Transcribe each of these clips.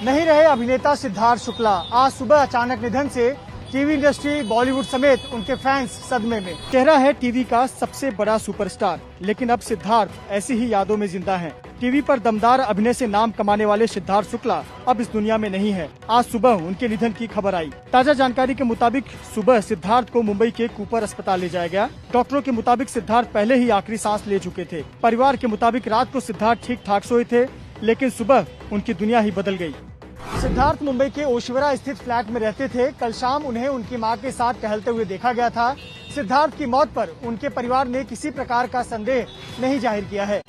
नहीं रहे अभिनेता सिद्धार्थ शुक्ला। आज सुबह अचानक निधन से टीवी इंडस्ट्री, बॉलीवुड समेत उनके फैंस सदमे में। चेहरा है टीवी का सबसे बड़ा सुपरस्टार, लेकिन अब सिद्धार्थ ऐसी ही यादों में जिंदा हैं। टीवी पर दमदार अभिनय से नाम कमाने वाले सिद्धार्थ शुक्ला अब इस दुनिया में नहीं है। आज सुबह उनके निधन की खबर आई। ताजा जानकारी के मुताबिक सुबह सिद्धार्थ को मुंबई के कूपर अस्पताल ले जाया गया। डॉक्टरों के मुताबिक सिद्धार्थ पहले ही आखिरी सांस ले चुके थे। परिवार के मुताबिक रात को सिद्धार्थ ठीक ठाक सोए थे, लेकिन सुबह उनकी दुनिया ही बदल गई। सिद्धार्थ मुंबई के ओशिवरा स्थित फ्लैट में रहते थे। कल शाम उन्हें उनकी मां के साथ टहलते हुए देखा गया था। सिद्धार्थ की मौत पर उनके परिवार ने किसी प्रकार का संदेह नहीं जाहिर किया है।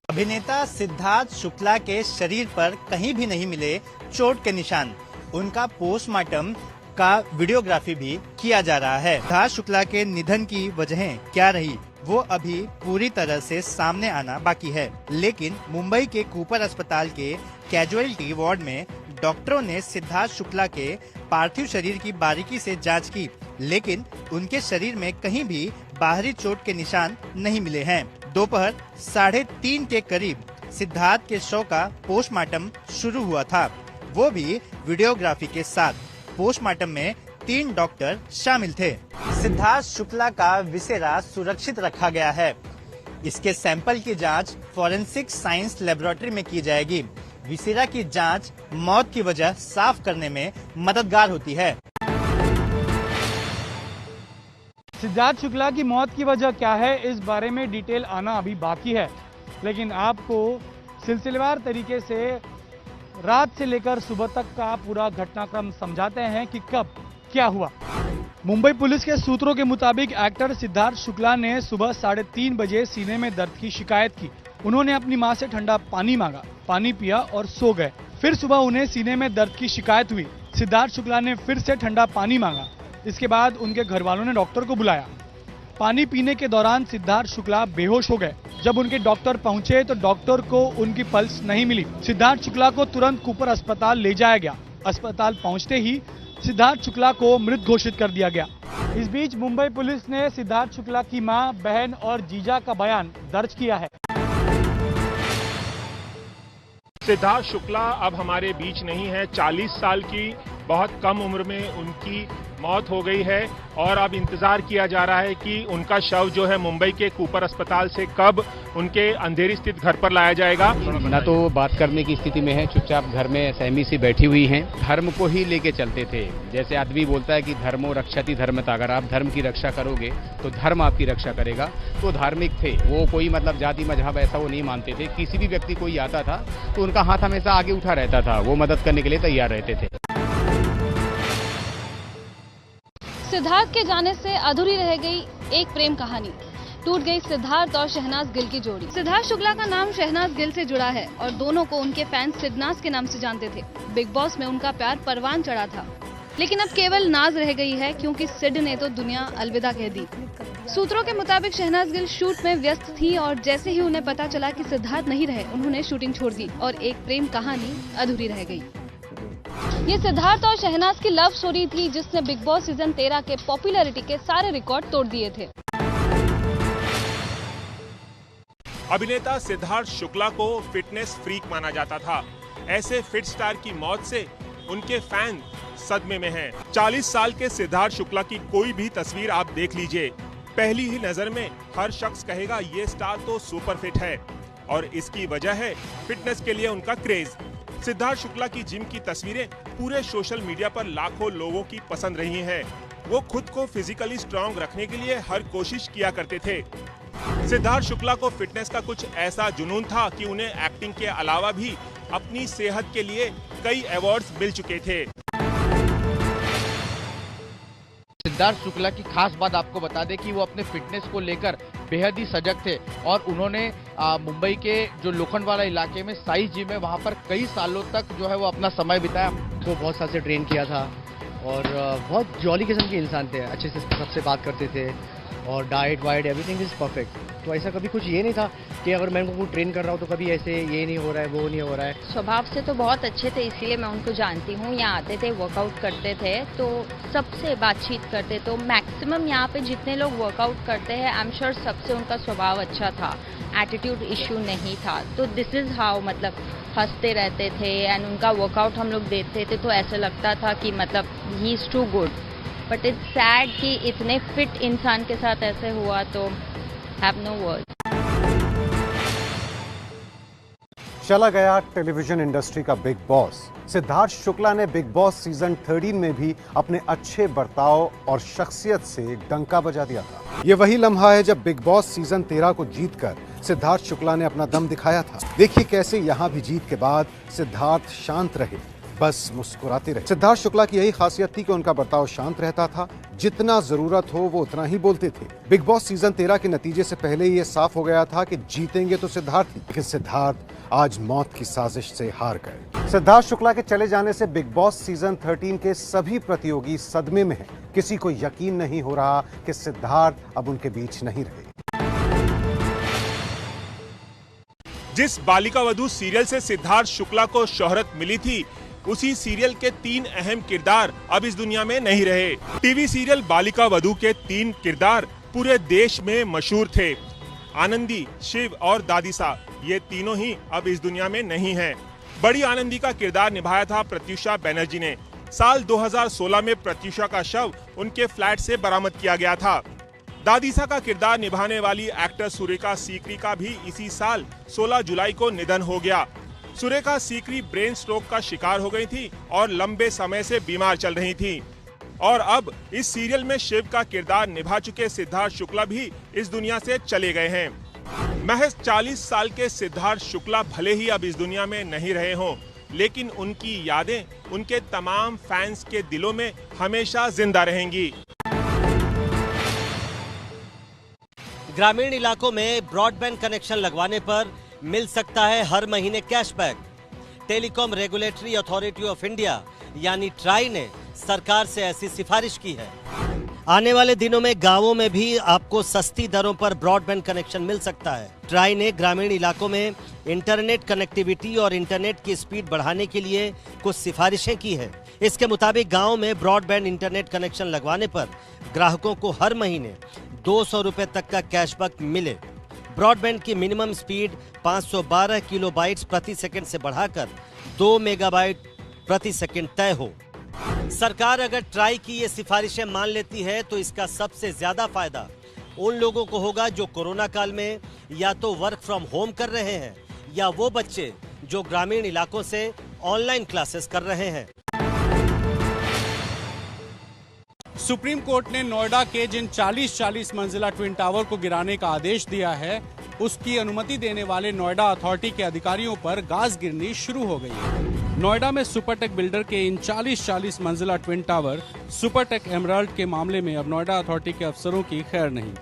अभिनेता सिद्धार्थ शुक्ला के शरीर पर कहीं भी नहीं मिले चोट के निशान। उनका पोस्टमार्टम का वीडियोग्राफी भी किया जा रहा है। सिद्धार्थ शुक्ला के निधन की वजहें क्या रही, वो अभी पूरी तरह से सामने आना बाकी है। लेकिन मुंबई के कूपर अस्पताल के कैजुअलिटी वार्ड में डॉक्टरों ने सिद्धार्थ शुक्ला के पार्थिव शरीर की बारीकी से जांच की, लेकिन उनके शरीर में कहीं भी बाहरी चोट के निशान नहीं मिले हैं। दोपहर 3:30 के करीब सिद्धार्थ के शव का पोस्टमार्टम शुरू हुआ था, वो भी वीडियोग्राफी के साथ। पोस्टमार्टम में 3 डॉक्टर शामिल थे। सिद्धार्थ शुक्ला का विसेरा सुरक्षित रखा गया है। इसके सैंपल की जांच फॉरेंसिक साइंस लेबोरेटरी में की जाएगी। विसेरा की जांच मौत की वजह साफ करने में मददगार होती है। सिद्धार्थ शुक्ला की मौत की वजह क्या है, इस बारे में डिटेल आना अभी बाकी है, लेकिन आपको सिलसिलेवार तरीके से रात से लेकर सुबह तक का पूरा घटनाक्रम समझाते हैं कि कब क्या हुआ। मुंबई पुलिस के सूत्रों के मुताबिक एक्टर सिद्धार्थ शुक्ला ने सुबह 3:30 बजे सीने में दर्द की शिकायत की। उन्होंने अपनी मां से ठंडा पानी मांगा, पानी पिया और सो गए। फिर सुबह उन्हें सीने में दर्द की शिकायत हुई। सिद्धार्थ शुक्ला ने फिर से ठंडा पानी मांगा। इसके बाद उनके घर वालों ने डॉक्टर को बुलाया। पानी पीने के दौरान सिद्धार्थ शुक्ला बेहोश हो गए। जब उनके डॉक्टर पहुंचे तो डॉक्टर को उनकी पल्स नहीं मिली। सिद्धार्थ शुक्ला को तुरंत कूपर अस्पताल ले जाया गया। अस्पताल पहुंचते ही सिद्धार्थ शुक्ला को मृत घोषित कर दिया गया। इस बीच मुंबई पुलिस ने सिद्धार्थ शुक्ला की मां, बहन और जीजा का बयान दर्ज किया है। सिद्धार्थ शुक्ला अब हमारे बीच नहीं है। 40 साल की बहुत कम उम्र में उनकी मौत हो गई है और अब इंतजार किया जा रहा है कि उनका शव जो है मुंबई के कूपर अस्पताल से कब उनके अंधेरी स्थित घर पर लाया जाएगा। ना तो बात करने की स्थिति में है, चुपचाप घर में सहमी सी बैठी हुई हैं। धर्म को ही लेके चलते थे। जैसे आदमी बोलता है कि धर्मो रक्षति धर्मता, अगर आप धर्म की रक्षा करोगे तो धर्म आपकी रक्षा करेगा। तो धार्मिक थे वो, कोई मतलब जाति मजहब ऐसा वो नहीं मानते थे। किसी भी व्यक्ति कोई आता था तो उनका हाथ हमेशा आगे उठा रहता था, वो मदद करने के लिए तैयार रहते थे। सिद्धार्थ के जाने से अधूरी रह गई एक प्रेम कहानी। टूट गई सिद्धार्थ और शहनाज गिल की जोड़ी। सिद्धार्थ शुक्ला का नाम शहनाज गिल से जुड़ा है और दोनों को उनके फैंस सिद्धनाज के नाम से जानते थे। बिग बॉस में उनका प्यार परवान चढ़ा था, लेकिन अब केवल नाज रह गई है, क्योंकि सिड ने तो दुनिया अलविदा कह दी। सूत्रों के मुताबिक शहनाज गिल शूट में व्यस्त थी और जैसे ही उन्हें पता चला कि सिद्धार्थ नहीं रहे, उन्होंने शूटिंग छोड़ दी और एक प्रेम कहानी अधूरी रह गई। ये सिद्धार्थ और शहनाज की लव स्टोरी थी, जिसने बिग बॉस सीजन 13 के पॉपुलैरिटी के सारे रिकॉर्ड तोड़ दिए थे। अभिनेता सिद्धार्थ शुक्ला को फिटनेस फ्रीक माना जाता था। ऐसे फिट स्टार की मौत से उनके फैन सदमे में हैं। 40 साल के सिद्धार्थ शुक्ला की कोई भी तस्वीर आप देख लीजिए, पहली ही नजर में हर शख्स कहेगा ये स्टार तो सुपर फिट है, और इसकी वजह है फिटनेस के लिए उनका क्रेज। सिद्धार्थ शुक्ला की जिम की तस्वीरें पूरे सोशल मीडिया पर लाखों लोगों की पसंद रही हैं। वो खुद को फिजिकली स्ट्रांग रखने के लिए हर कोशिश किया करते थे। सिद्धार्थ शुक्ला को फिटनेस का कुछ ऐसा जुनून था कि उन्हें एक्टिंग के अलावा भी अपनी सेहत के लिए कई अवार्ड्स मिल चुके थे। सिद्धार्थ शुक्ला की खास बात आपको बता दें कि वो अपने फिटनेस को लेकर बेहद ही सजग थे और उन्होंने मुंबई के जो लोखंडवाला इलाके में साई जिम है, वहाँ पर कई सालों तक जो है वो अपना समय बिताया। तो बहुत साल से ट्रेन किया था और बहुत जॉली किस्म के इंसान थे, अच्छे से सबसे बात करते थे और diet white everything is perfect. तो ऐसा कभी कुछ ये नहीं था कि अगर मैं उनको ट्रेन कर रहा हूँ तो कभी ऐसे ये नहीं हो रहा है, वो नहीं हो रहा है। स्वभाव से तो बहुत अच्छे थे, इसीलिए मैं उनको जानती हूँ। यहाँ आते थे, वर्कआउट करते थे, तो सबसे बातचीत करते। तो मैक्सिमम यहाँ पे जितने लोग वर्कआउट करते हैं, आई एम श्योर सबसे उनका स्वभाव अच्छा था। एटीट्यूड इशू नहीं था। तो दिस इज़ हाउ, मतलब हंसते रहते थे एंड उनका वर्कआउट हम लोग देखते थे तो ऐसा लगता था कि मतलब ही is too good. But it's sad कि इतने फिट इंसान के साथ ऐसे हुआ, तो हैव नो वर्ड। चला गया टेलीविजन इंडस्ट्री का बिग बॉस। सिद्धार्थ शुक्ला ने बिग बॉस सीजन 13 में भी अपने अच्छे बर्ताव और शख्सियत से डंका बजा दिया था। ये वही लम्हा है जब बिग बॉस सीजन 13 को जीतकर सिद्धार्थ शुक्ला ने अपना दम दिखाया था। देखिए कैसे यहां भी जीत के बाद सिद्धार्थ शांत रहे, बस मुस्कुराते रहे। सिद्धार्थ शुक्ला की यही खासियत थी कि उनका बर्ताव शांत रहता था, जितना जरूरत हो वो उतना ही बोलते थे। बिग बॉस सीजन 13 के नतीजे से पहले ये साफ हो गया था कि जीतेंगे तो सिद्धार्थ ही, लेकिन सिद्धार्थ आज मौत की साजिश से हार गए। सिद्धार्थ शुक्ला के चले जाने से बिग बॉस सीजन 13 के सभी प्रतियोगी सदमे में हैं। किसी को यकीन नहीं हो रहा कि सिद्धार्थ अब उनके बीच नहीं रहे। जिस बालिका वधू सीरियल से सिद्धार्थ शुक्ला को शोहरत मिली थी, उसी सीरियल के 3 अहम किरदार अब इस दुनिया में नहीं रहे। टीवी सीरियल बालिका वधू के 3 किरदार पूरे देश में मशहूर थे। आनंदी, शिव और दादीसा, ये तीनों ही अब इस दुनिया में नहीं हैं। बड़ी आनंदी का किरदार निभाया था प्रत्युषा बनर्जी ने। साल 2016 में प्रत्युषा का शव उनके फ्लैट से बरामद किया गया था। दादीसा का किरदार निभाने वाली एक्टर सुरेखा सीकरी का भी इसी साल 16 जुलाई को निधन हो गया। सुरेखा सीकरी ब्रेन स्ट्रोक का शिकार हो गई थी और लंबे समय से बीमार चल रही थी। और अब इस सीरियल में शिव का किरदार निभा चुके सिद्धार्थ शुक्ला भी इस दुनिया से चले गए हैं। महज 40 साल के सिद्धार्थ शुक्ला भले ही अब इस दुनिया में नहीं रहे हों, लेकिन उनकी यादें उनके तमाम फैंस के दिलों में हमेशा जिंदा रहेंगी। ग्रामीण इलाकों में ब्रॉडबैंड कनेक्शन लगवाने पर मिल सकता है हर महीने cashback. Telecom regulatory authority of India यानी ट्राई ने सरकार से ऐसी सिफारिश की है। आने वाले दिनों में गांवों में भी आपको सस्ती दरों पर ब्रॉडबैंड कनेक्शन मिल सकता है। ट्राई ने ग्रामीण इलाकों में इंटरनेट कनेक्टिविटी और इंटरनेट की स्पीड बढ़ाने के लिए कुछ सिफारिशें की है। इसके मुताबिक गाँव में ब्रॉडबैंड इंटरनेट कनेक्शन लगवाने पर ग्राहकों को हर महीने 200 रुपए तक का कैशबैक मिले। ब्रॉडबैंड की मिनिमम स्पीड 512 किलोबाइट्स प्रति सेकंड से बढ़ाकर 2 मेगाबाइट प्रति सेकंड तय हो। सरकार अगर ट्राई की ये सिफारिशें मान लेती है तो इसका सबसे ज्यादा फायदा उन लोगों को होगा जो कोरोना काल में या तो वर्क फ्रॉम होम कर रहे हैं या वो बच्चे जो ग्रामीण इलाकों से ऑनलाइन क्लासेस कर रहे हैं। सुप्रीम कोर्ट ने नोएडा के जिन 40 मंजिला ट्विन टावर को गिराने का आदेश दिया है, उसकी अनुमति देने वाले नोएडा अथॉरिटी के अधिकारियों पर गाज गिरनी शुरू हो गई है। नोएडा में सुपरटेक बिल्डर के इन 40 मंजिला ट्विन टावर सुपरटेक एमराल्ड के मामले में अब नोएडा अथॉरिटी के अफसरों की खैर नहीं।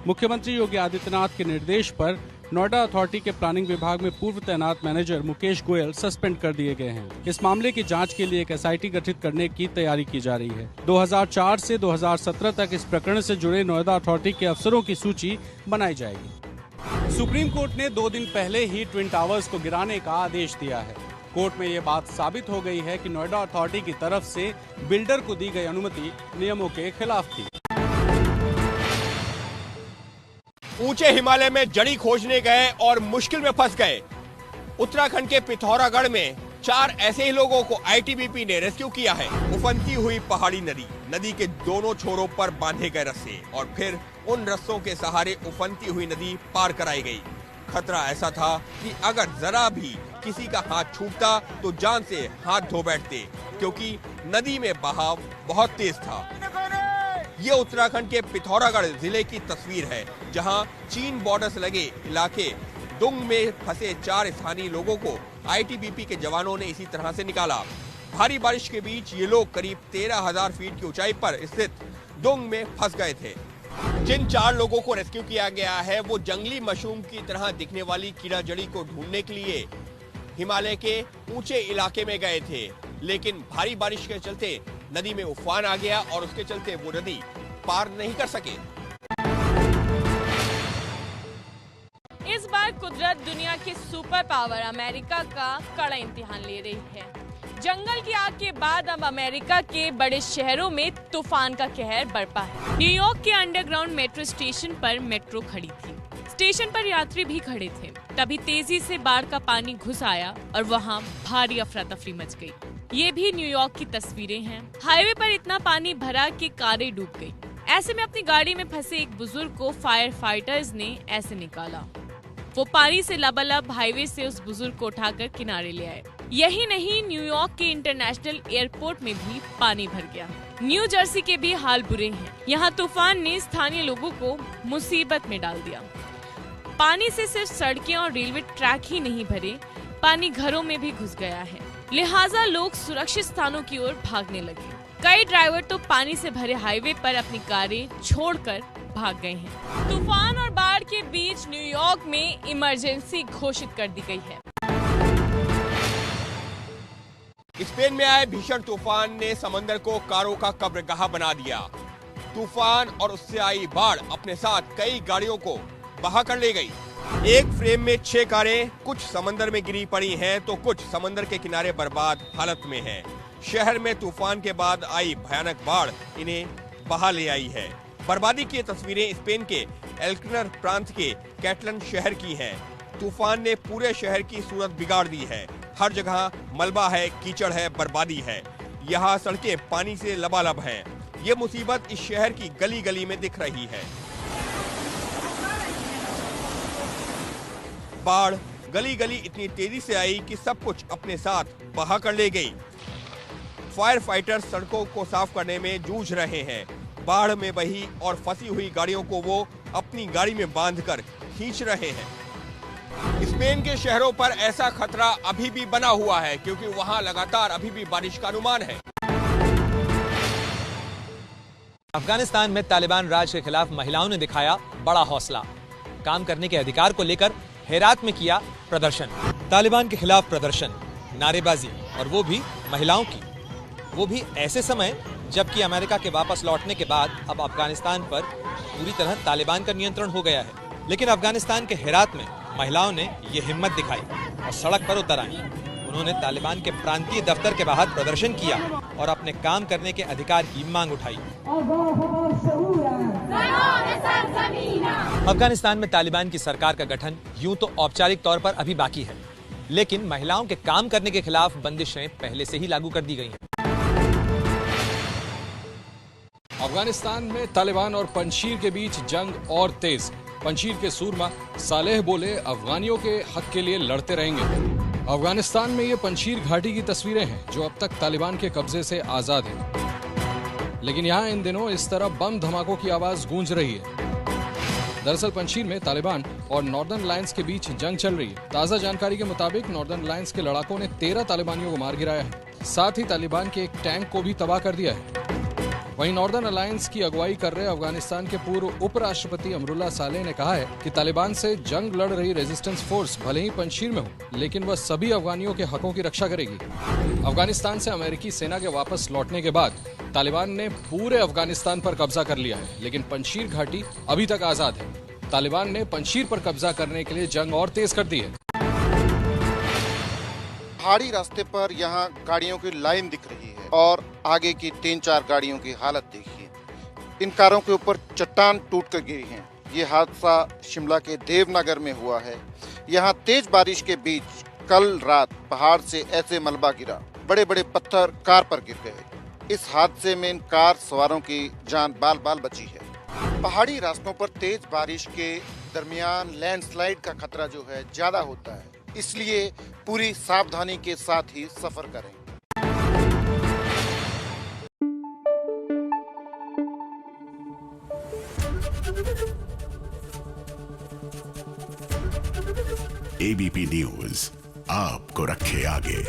मुख्यमंत्री योगी आदित्यनाथ के निर्देश पर नोएडा अथॉरिटी के प्लानिंग विभाग में पूर्व तैनात मैनेजर मुकेश गोयल सस्पेंड कर दिए गए हैं। इस मामले की जांच के लिए एक एसआईटी गठित करने की तैयारी की जा रही है। 2004 से 2017 तक इस प्रकरण से जुड़े नोएडा अथॉरिटी के अफसरों की सूची बनाई जाएगी। सुप्रीम कोर्ट ने 2 दिन पहले ही ट्विन टावर्स को गिराने का आदेश दिया है। कोर्ट में ये बात साबित हो गई है कि नोएडा अथॉरिटी की तरफ से बिल्डर को दी गई अनुमति नियमों के खिलाफ थी। ऊंचे हिमालय में जड़ी खोजने गए और मुश्किल में फंस गए। उत्तराखंड के पिथौरागढ़ में 4 ऐसे ही लोगों को आईटीबीपी ने रेस्क्यू किया है। उफनती हुई पहाड़ी नदी के दोनों छोरों पर बांधे गए रस्से और फिर उन रस्सों के सहारे उफनती हुई नदी पार कराई गई। खतरा ऐसा था कि अगर जरा भी किसी का हाथ छूटता तो जान से हाथ धो बैठते, क्योंकि नदी में बहाव बहुत तेज था। ये उत्तराखंड के पिथौरागढ़ जिले की तस्वीर है, जहां चीन बॉर्डर से लगे इलाके दुंग में फंसे 4 स्थानीय लोगों को आईटीबीपी के जवानों ने इसी तरह से निकाला। भारी बारिश के बीच ये लोग करीब 13,000 फीट की ऊंचाई पर स्थित दुंग में फंस गए थे। जिन 4 लोगों को रेस्क्यू किया गया है वो जंगली मशरूम की तरह दिखने वाली कीड़ा जड़ी को ढूंढने के लिए हिमालय के ऊंचे इलाके में गए थे, लेकिन भारी बारिश के चलते नदी में उफान आ गया और उसके चलते वो नदी पार नहीं कर सके। इस बार कुदरत दुनिया के सुपर पावर अमेरिका का कड़ा इम्तिहान ले रही है। जंगल की आग के बाद अब अमेरिका के बड़े शहरों में तूफान का कहर बरपा है। न्यूयॉर्क के अंडरग्राउंड मेट्रो स्टेशन पर मेट्रो खड़ी थी। स्टेशन पर यात्री भी खड़े थे। तभी तेजी से बाढ़ का पानी घुस आया और वहाँ भारी अफरा तफरी मच गई। ये भी न्यूयॉर्क की तस्वीरें हैं। हाईवे पर इतना पानी भरा कि कारें डूब गई। ऐसे में अपनी गाड़ी में फंसे एक बुजुर्ग को फायर फाइटर्स ने ऐसे निकाला। वो पानी से लबालब हाईवे से उस बुजुर्ग को उठाकर किनारे ले आए। यही नहीं, न्यूयॉर्क के इंटरनेशनल एयरपोर्ट में भी पानी भर गया। न्यू जर्सी के भी हाल बुरे हैं। यहाँ तूफान ने स्थानीय लोगों को मुसीबत में डाल दिया। पानी से सिर्फ सड़कें और रेलवे ट्रैक ही नहीं भरे, पानी घरों में भी घुस गया है। लिहाजा लोग सुरक्षित स्थानों की ओर भागने लगे। कई ड्राइवर तो पानी से भरे हाईवे पर अपनी कारें छोड़कर भाग गए हैं। तूफान और बाढ़ के बीच न्यूयॉर्क में इमरजेंसी घोषित कर दी गई है। स्पेन में आए भीषण तूफान ने समंदर को कारों का कब्रगाह बना दिया। तूफान और उससे आई बाढ़ अपने साथ कई गाड़ियों को बहा कर ले गई। एक फ्रेम में 6 कारें कुछ समंदर में गिरी पड़ी हैं तो कुछ समंदर के किनारे बर्बाद हालत में हैं। शहर में तूफान के बाद आई भयानक बाढ़ इन्हें बहा ले आई है। बर्बादी की तस्वीरें स्पेन के एल्कनर प्रांत के कैटलन शहर की हैं। तूफान ने पूरे शहर की सूरत बिगाड़ दी है। हर जगह मलबा है, कीचड़ है, बर्बादी है। यहाँ सड़कें पानी से लबालब हैं। ये मुसीबत इस शहर की गली गली में दिख रही है। बाढ़ गली गली इतनी तेजी से आई कि सब कुछ अपने साथ बहा कर ले गई। फायर फाइटर्स सड़कों को साफ करने में जूझ रहे हैं। बाढ़ में बही और फंसी हुई गाड़ियों को वो अपनी गाड़ी में बांधकर खींच रहे हैं। स्पेन के शहरों पर ऐसा खतरा अभी भी बना हुआ है क्योंकि वहां लगातार अभी भी बारिश का अनुमान है। अफगानिस्तान में तालिबान राज के खिलाफ महिलाओं ने दिखाया बड़ा हौसला। काम करने के अधिकार को लेकर हेरात में किया प्रदर्शन। तालिबान के खिलाफ प्रदर्शन, नारेबाजी और वो भी महिलाओं की, वो भी ऐसे समय जबकि अमेरिका के वापस लौटने के बाद अब अफगानिस्तान पर पूरी तरह तालिबान का नियंत्रण हो गया है। लेकिन अफगानिस्तान के हेरात में महिलाओं ने ये हिम्मत दिखाई और सड़क पर उतर आई। उन्होंने तालिबान के प्रांतीय दफ्तर के बाहर प्रदर्शन किया और अपने काम करने के अधिकार की मांग उठाई। अफगानिस्तान में तालिबान की सरकार का गठन यूं तो औपचारिक तौर पर अभी बाकी है, लेकिन महिलाओं के काम करने के खिलाफ बंदिशें पहले से ही लागू कर दी गई हैं। अफगानिस्तान में तालिबान और पंशीर के बीच जंग और तेज। पंशीर के सूरमा सालेह बोले अफगानियों के हक के लिए लड़ते रहेंगे। अफगानिस्तान में ये पंशीर घाटी की तस्वीरें हैं जो अब तक तालिबान के कब्जे से आजाद है, लेकिन यहाँ इन दिनों इस तरह बम धमाकों की आवाज गूंज रही है। दरअसल पंशीर में तालिबान और नॉर्दर्न लायंस के बीच जंग चल रही है। ताज़ा जानकारी के मुताबिक नॉर्दर्न लायंस के लड़ाकों ने 13 तालिबानियों को मार गिराया है, साथ ही तालिबान के एक टैंक को भी तबाह कर दिया है। वहीं नॉर्दर्न अलायंस की अगुवाई कर रहे अफगानिस्तान के पूर्व उपराष्ट्रपति अमरुल्लाह सालेह ने कहा है कि तालिबान से जंग लड़ रही रेजिस्टेंस फोर्स भले ही पंशीर में हो, लेकिन वह सभी अफगानियों के हकों की रक्षा करेगी। अफगानिस्तान से अमेरिकी सेना के वापस लौटने के बाद तालिबान ने पूरे अफगानिस्तान पर कब्जा कर लिया है, लेकिन पंशीर घाटी अभी तक आजाद है। तालिबान ने पंशीर पर कब्जा करने के लिए जंग और तेज कर दी है। पहाड़ी रास्ते पर यहाँ गाड़ियों की लाइन दिख रही है और आगे की 3-4 गाड़ियों की हालत देखिए। इन कारों के ऊपर चट्टान टूट कर गिरी हैं। ये हादसा शिमला के देवनगर में हुआ है। यहाँ तेज बारिश के बीच कल रात पहाड़ से ऐसे मलबा गिरा, बड़े बड़े पत्थर कार पर गिर गए। इस हादसे में इन कार सवारों की जान बाल बाल बची है। पहाड़ी रास्तों पर तेज बारिश के दरमियान लैंडस्लाइड का खतरा जो है ज्यादा होता है, इसलिए पूरी सावधानी के साथ ही सफर करें। एबीपी न्यूज आपको रखे आगे।